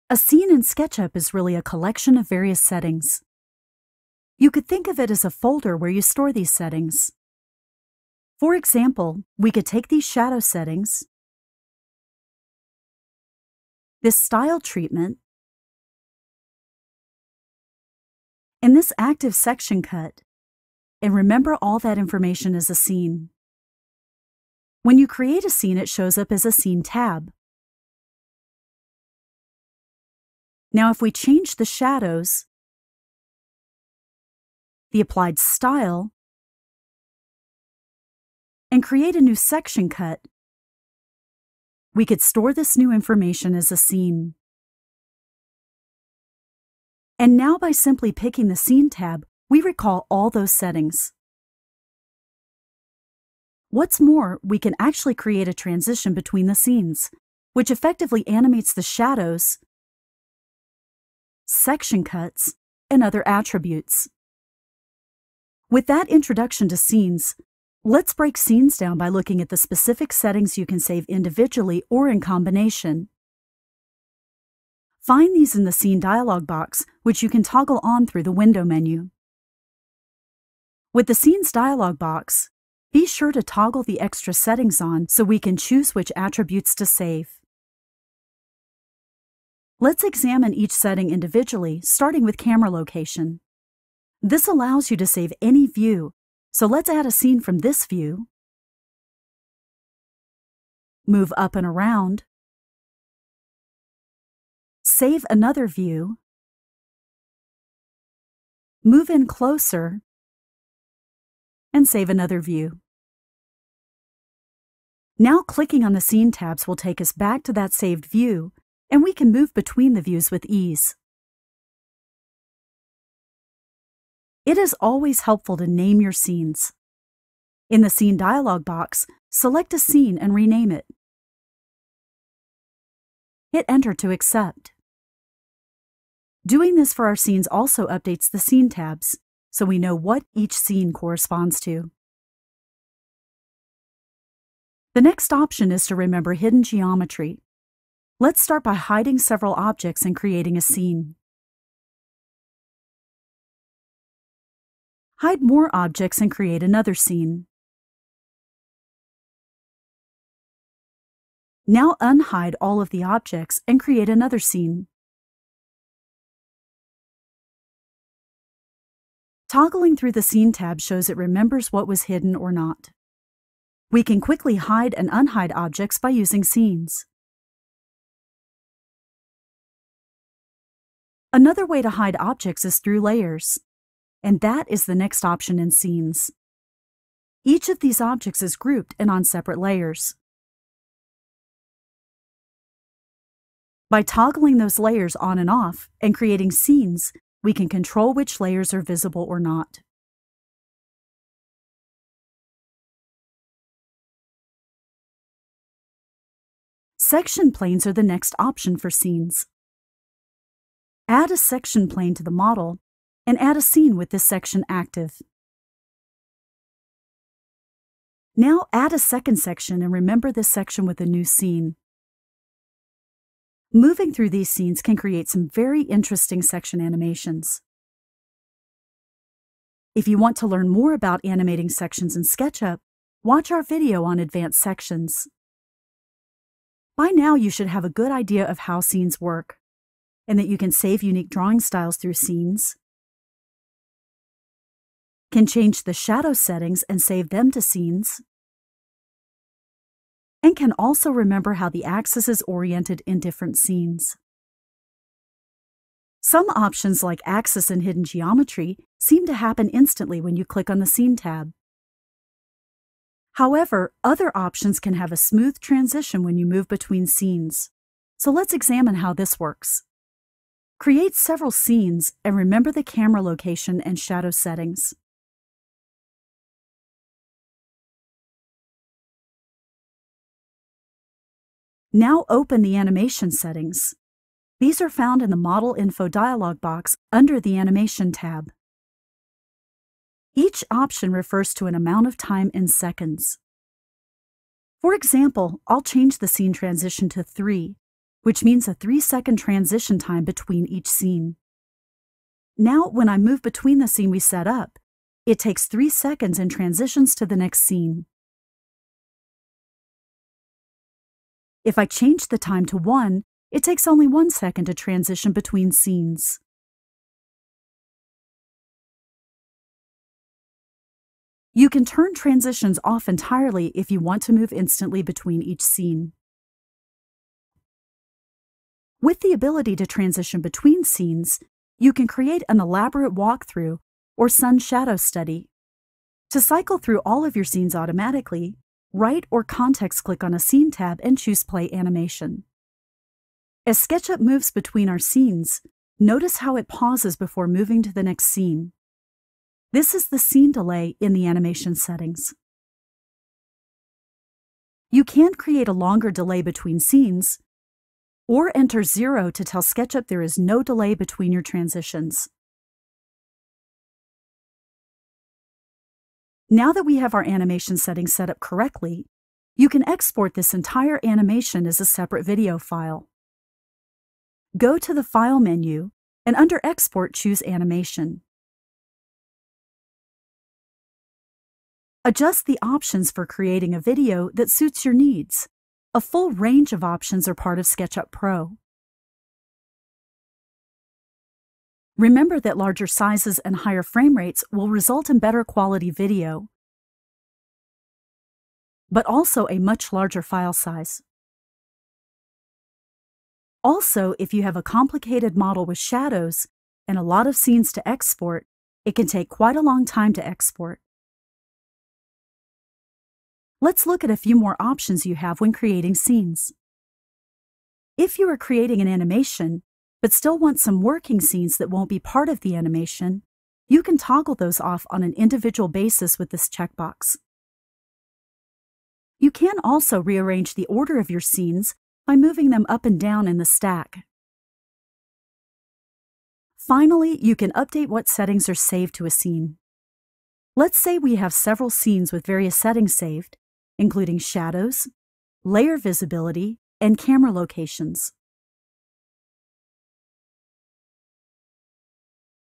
A scene in SketchUp is really a collection of various settings. You could think of it as a folder where you store these settings. For example, we could take these shadow settings, this style treatment, and this active section cut, and remember all that information as a scene. When you create a scene, it shows up as a scene tab. Now, if we change the shadows, the applied style, and create a new section cut, we could store this new information as a scene. And now by simply picking the Scene tab, we recall all those settings. What's more, we can actually create a transition between the scenes, which effectively animates the shadows, section cuts, and other attributes. With that introduction to scenes, let's break scenes down by looking at the specific settings you can save individually or in combination. Find these in the Scene dialog box, which you can toggle on through the Window menu. With the Scenes dialog box, be sure to toggle the extra settings on so we can choose which attributes to save. Let's examine each setting individually, starting with camera location. This allows you to save any view, so let's add a scene from this view, move up and around, save another view, move in closer, and save another view. Now clicking on the Scene tabs will take us back to that saved view, and we can move between the views with ease. It is always helpful to name your scenes. In the Scene dialog box, select a scene and rename it. Hit Enter to accept. Doing this for our scenes also updates the Scene tabs, so we know what each scene corresponds to. The next option is to remember hidden geometry. Let's start by hiding several objects and creating a scene. Hide more objects and create another scene. Now unhide all of the objects and create another scene. Toggling through the Scene tab shows it remembers what was hidden or not. We can quickly hide and unhide objects by using scenes. Another way to hide objects is through layers, and that is the next option in Scenes. Each of these objects is grouped and on separate layers. By toggling those layers on and off and creating scenes, we can control which layers are visible or not. Section planes are the next option for scenes. Add a section plane to the model and add a scene with this section active. Now add a second section and remember this section with a new scene. Moving through these scenes can create some very interesting section animations. If you want to learn more about animating sections in SketchUp, watch our video on advanced sections. By now you should have a good idea of how scenes work, and that you can save unique drawing styles through scenes, can change the shadow settings and save them to scenes, and can also remember how the axis is oriented in different scenes. Some options like axis and hidden geometry seem to happen instantly when you click on the Scene tab. However, other options can have a smooth transition when you move between scenes. So let's examine how this works. Create several scenes and remember the camera location and shadow settings. Now open the animation settings. These are found in the Model Info dialog box under the Animation tab. Each option refers to an amount of time in seconds. For example, I'll change the scene transition to 3 which means a 3-second transition time between each scene. Now, when I move between the scene we set up, it takes 3 seconds and transitions to the next scene. If I change the time to 1, it takes only 1 second to transition between scenes. You can turn transitions off entirely if you want to move instantly between each scene. With the ability to transition between scenes, you can create an elaborate walkthrough or sun-shadow study. To cycle through all of your scenes automatically, right or context click on a Scene tab and choose Play Animation. As SketchUp moves between our scenes, notice how it pauses before moving to the next scene. This is the scene delay in the animation settings. You can create a longer delay between scenes, or enter 0 to tell SketchUp there is no delay between your transitions. Now that we have our animation settings set up correctly, you can export this entire animation as a separate video file. Go to the File menu, and under Export, choose Animation. Adjust the options for creating a video that suits your needs. A full range of options are part of SketchUp Pro. Remember that larger sizes and higher frame rates will result in better quality video, but also a much larger file size. Also, if you have a complicated model with shadows and a lot of scenes to export, it can take quite a long time to export. Let's look at a few more options you have when creating scenes. If you are creating an animation, but still want some working scenes that won't be part of the animation, you can toggle those off on an individual basis with this checkbox. You can also rearrange the order of your scenes by moving them up and down in the stack. Finally, you can update what settings are saved to a scene. Let's say we have several scenes with various settings saved, including shadows, layer visibility, and camera locations.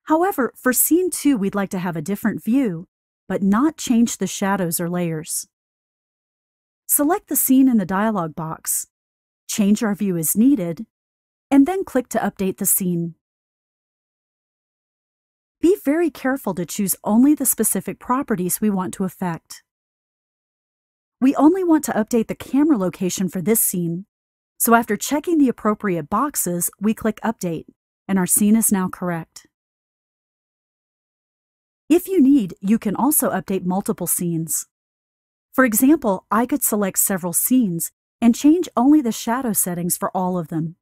However, for scene 2, we'd like to have a different view, but not change the shadows or layers. Select the scene in the dialog box, change our view as needed, and then click to update the scene. Be very careful to choose only the specific properties we want to affect. We only want to update the camera location for this scene, so after checking the appropriate boxes, we click Update, and our scene is now correct. If you need, you can also update multiple scenes. For example, I could select several scenes and change only the shadow settings for all of them.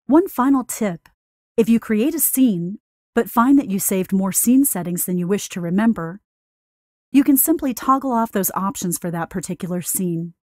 One final tip: if you create a scene, but find that you saved more scene settings than you wish to remember, you can simply toggle off those options for that particular scene.